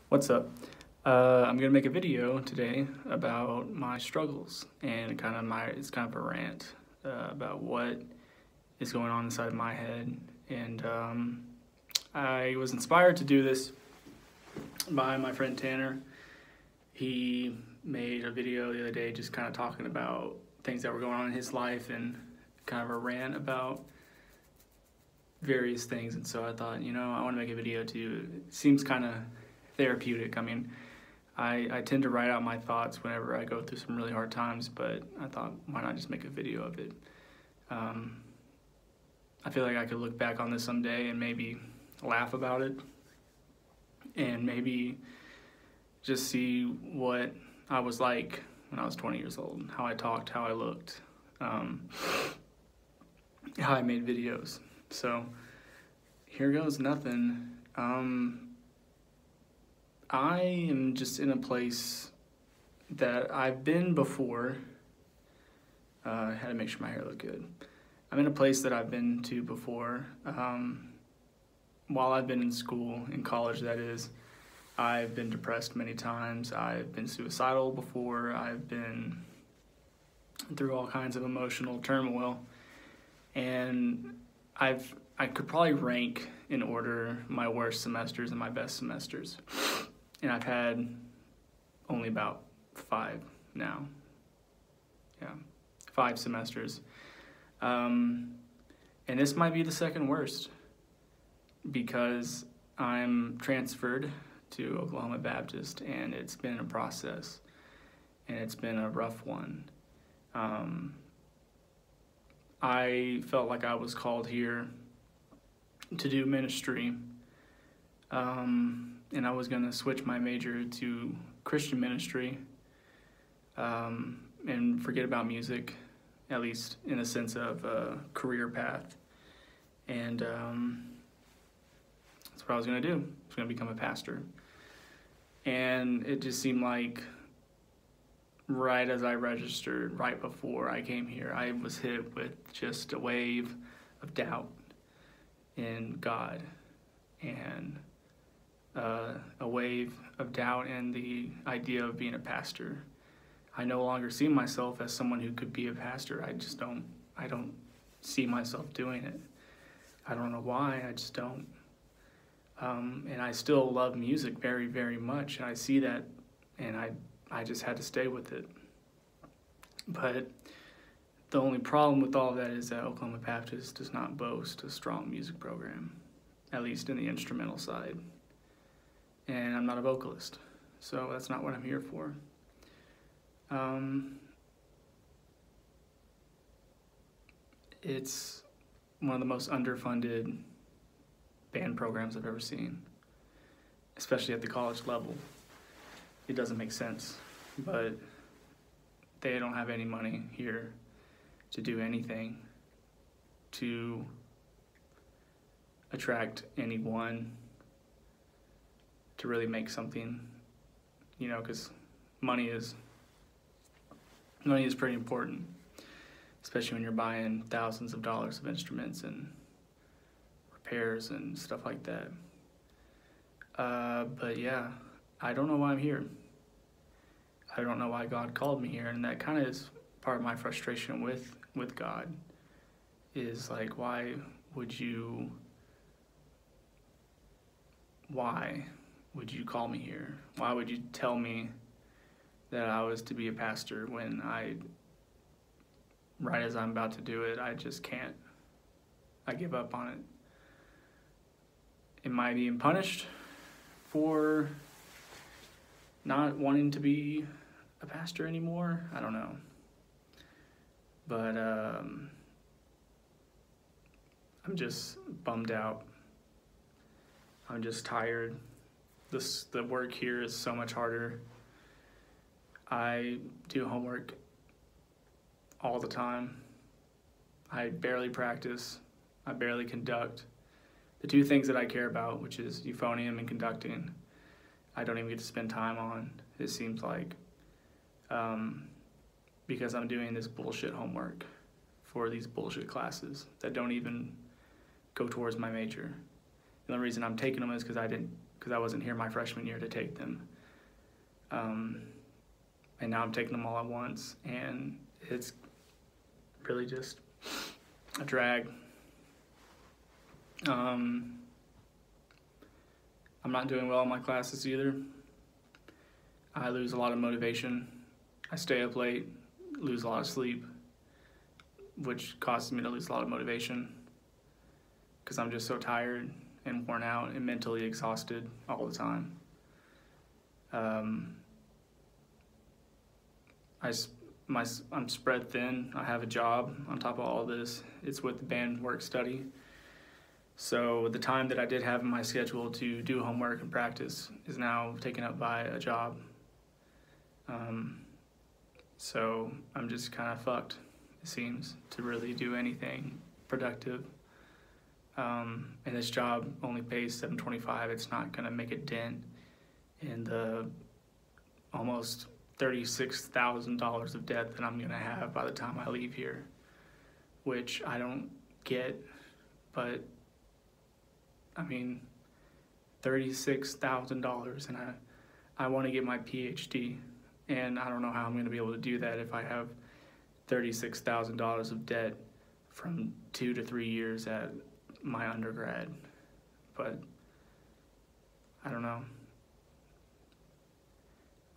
What's up? I'm gonna make a video today about my struggles and it's kind of a rant about what is going on inside my head. And I was inspired to do this by my friend Tanner. He made a video the other day just kind of talking about things that were going on in his life and kind of a rant about various things. And so I thought, I want to make a video too. It seems kind of therapeutic. I mean, I tend to write out my thoughts whenever I go through some really hard times, but I thought, why not just make a video of it? I feel like I could look back on this someday and maybe laugh about it and maybe just see what I was like when I was 20 years old, how I talked, how I looked, how I made videos. So here goes nothing. I am just in a place that I've been before. I had to make sure my hair looked good. I'm in a place that I've been to before. While I've been in school, in college that is, I've been depressed many times. I've been suicidal before. I've been through all kinds of emotional turmoil. And I could probably rank in order my worst semesters and my best semesters. And I've had only about 5 now. Yeah, 5 semesters. And this might be the second worst because I'm transferred to Oklahoma Baptist and it's been a process and it's been a rough one. I felt like I was called here to do ministry. And I was going to switch my major to Christian ministry and forget about music, at least in the sense of a career path. And that's what I was going to do. I was going to become a pastor. And it just seemed like right as I registered, right before I came here, I was hit with just a wave of doubt in God and a wave of doubt in the idea of being a pastor. I no longer see myself as someone who could be a pastor. I don't see myself doing it. I don't know why, I just don't. And I still love music very, very much. And I see that, and I just had to stay with it. But the only problem with all of that is that Oklahoma Baptist does not boast a strong music program, at least in the instrumental side. And I'm not a vocalist, so that's not what I'm here for. It's one of the most underfunded band programs I've ever seen, especially at the college level. It doesn't make sense, but they don't have any money here to do anything to attract anyone to really make something, because money is pretty important, especially when you're buying thousands of dollars of instruments and repairs and stuff like that. But yeah, I don't know why I'm here. I don't know why God called me here, and that kind of is part of my frustration with God, is like, why would you call me here? Why would you tell me that I was to be a pastor when right as I'm about to do it, I just can't. I give up on it. Am I being punished for not wanting to be a pastor anymore? I don't know. But I'm just bummed out. I'm just tired. The work here is so much harder. I do homework all the time. I barely practice. I barely conduct. The 2 things that I care about, which is euphonium and conducting, I don't even get to spend time on, it seems like, because I'm doing this bullshit homework for these bullshit classes that don't even go towards my major. The only reason I'm taking them is because I didn't because I wasn't here my freshman year to take them. And now I'm taking them all at once, and it's really just a drag. I'm not doing well in my classes either. I lose a lot of motivation. I stay up late, lose a lot of sleep, which causes me to lose a lot of motivation because I'm just so tired and worn out and mentally exhausted all the time. I'm spread thin. I have a job on top of all this. It's with the band work study. So the time that I did have in my schedule to do homework and practice is now taken up by a job. So I'm just kind of fucked, it seems, to really do anything productive. And this job only pays $7.25. It's not gonna make a dent in the almost $36,000 of debt that I'm gonna have by the time I leave here, which I don't get, but I mean, $36,000, and I want to get my PhD, and I don't know how I'm going to be able to do that if I have $36,000 of debt from 2 to 3 years at my undergrad. But I don't know.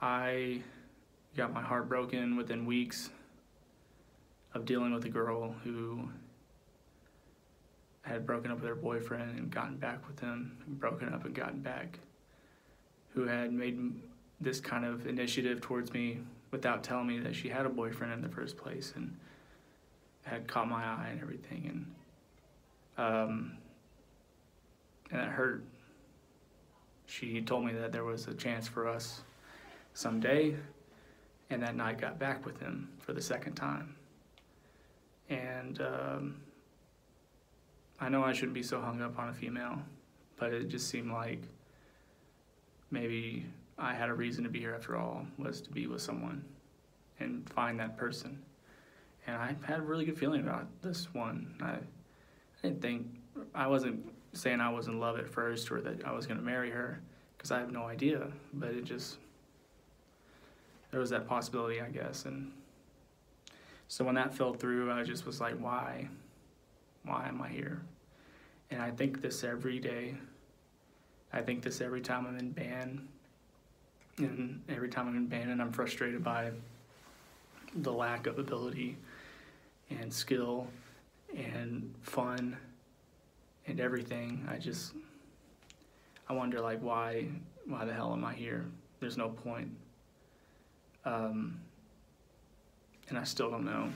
I got my heart broken within weeks of dealing with a girl who had broken up with her boyfriend and gotten back with him, and broken up and gotten back, who had made this kind of initiative towards me without telling me that she had a boyfriend in the first place, and had caught my eye and everything, and it hurt. She told me that there was a chance for us someday, and that night got back with him for the second time. And I know I shouldn't be so hung up on a female, but it just seemed like maybe I had a reason to be here after all, was to be with someone and find that person. And I had a really good feeling about this one. I wasn't saying I was in love at first or that I was going to marry her, because I have no idea, but there was that possibility, I guess. And so when that fell through, I just was like, why am I here? And I think this every day. I think this every time I'm in band. And every time I'm in band and I'm frustrated by the lack of ability and skill and fun and everything, I wonder, like, why the hell am I here? There's no point. And I still don't know.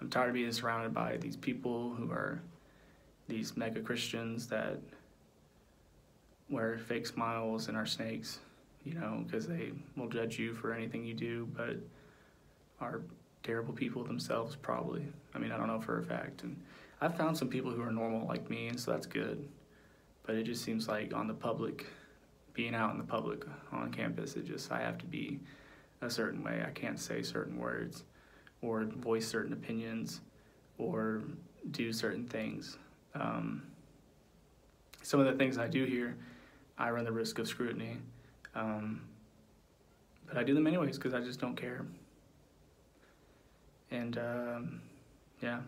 I'm tired of being surrounded by these people who are these mega Christians that wear fake smiles and are snakes, because they will judge you for anything you do, but are terrible people themselves, probably. I mean, I don't know for a fact. And I've found some people who are normal like me, and so that's good. But it just seems like being out in the public on campus, I have to be a certain way. I can't say certain words or voice certain opinions or do certain things. Some of the things I do here, I run the risk of scrutiny, but I do them anyways because I just don't care. And yeah,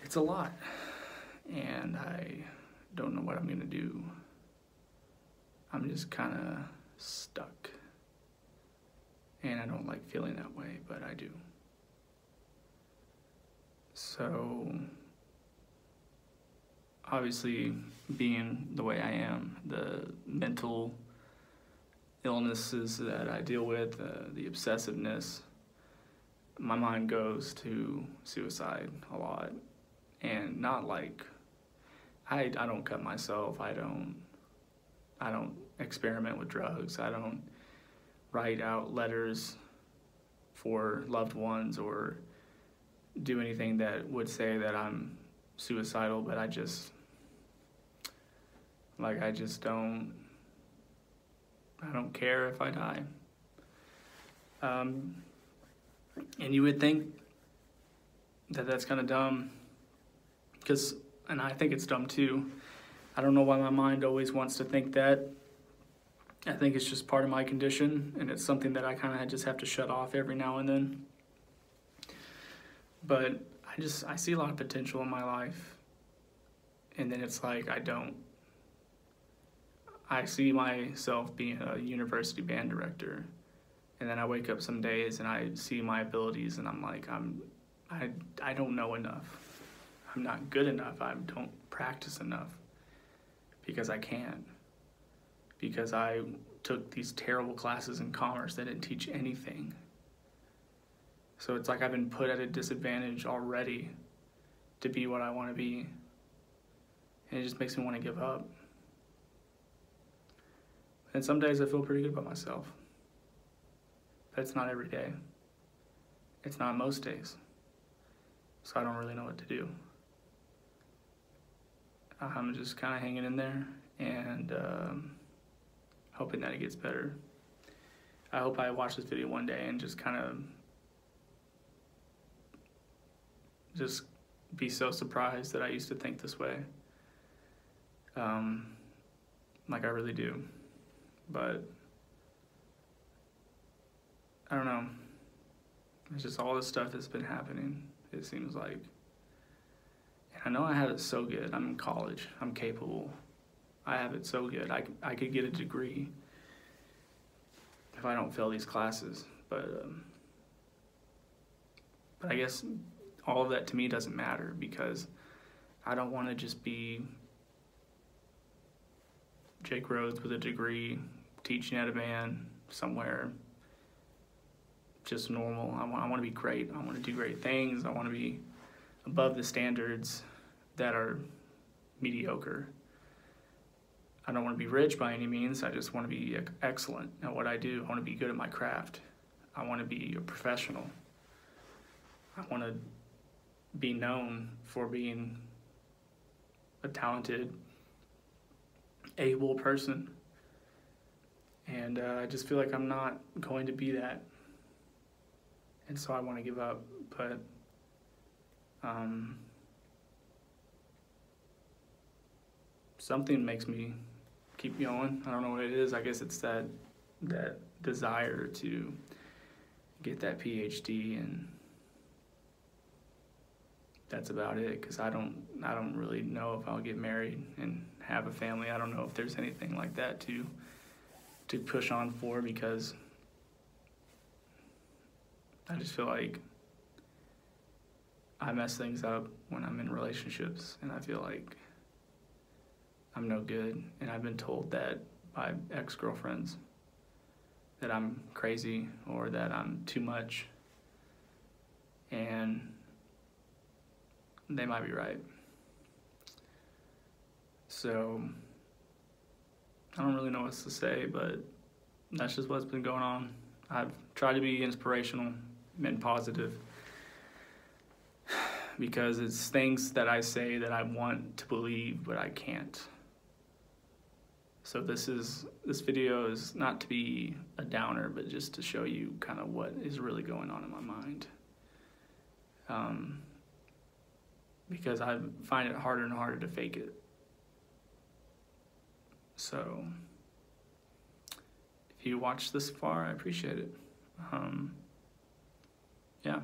it's a lot, and I don't know what I'm gonna do. I'm just kind of stuck, and I don't like feeling that way, but I do. So obviously, being the way I am, the mental illnesses that I deal with, the obsessiveness, my mind goes to suicide a lot. And not like, I don't cut myself, I don't experiment with drugs, I don't write out letters for loved ones or do anything that would say that I'm suicidal, but I don't care if I die. And you would think that that's kind of dumb, and I think it's dumb too. I don't know why my mind always wants to think that. I think it's just part of my condition, and it's something that I kind of just have to shut off every now and then. But I see a lot of potential in my life, and then it's like I don't. I see myself being a university band director, and then I wake up some days and I see my abilities, and I'm like, I don't know enough. I'm not good enough. I don't practice enough because I can't. Because I took these terrible classes in commerce that didn't teach anything. So it's like I've been put at a disadvantage already to be what I want to be. And it just makes me want to give up. And some days I feel pretty good about myself. But it's not every day. It's not most days. So I don't really know what to do. I'm just kind of hanging in there and hoping that it gets better. I hope I watch this video one day and just kind of just be so surprised that I used to think this way. Like I really do. But I don't know. It's just all this stuff that's been happening, it seems like. And I know I have it so good. I'm in college. I'm capable. I have it so good. I could get a degree if I don't fail these classes. But I guess all of that to me doesn't matter because I don't want to just be Jake Rhodes with a degree teaching at a band somewhere just normal. I want to be great. I want to do great things. I want to be above the standards that are mediocre. I don't want to be rich by any means. I just want to be excellent at what I do. I want to be good at my craft. I want to be a professional. I want to be known for being a talented, able person. And I just feel like I'm not going to be that. And so I want to give up. But something makes me keep going. I don't know what it is. I guess it's that desire to get that PhD, and that's about it. Because I don't really know if I'll get married and have a family. I don't know if there's anything like that to push on for, because I just feel like I mess things up when I'm in relationships, and I feel like I'm no good. And I've been told that by ex-girlfriends that I'm crazy or that I'm too much, and they might be right. So I don't really know what to say, but that's just what's been going on. I've tried to be inspirational and positive because it's things that I say that I want to believe, but I can't. So this video is not to be a downer, but just to show you kind of what is really going on in my mind. Because I find it harder and harder to fake it. So if you watched this far, I appreciate it. Yeah.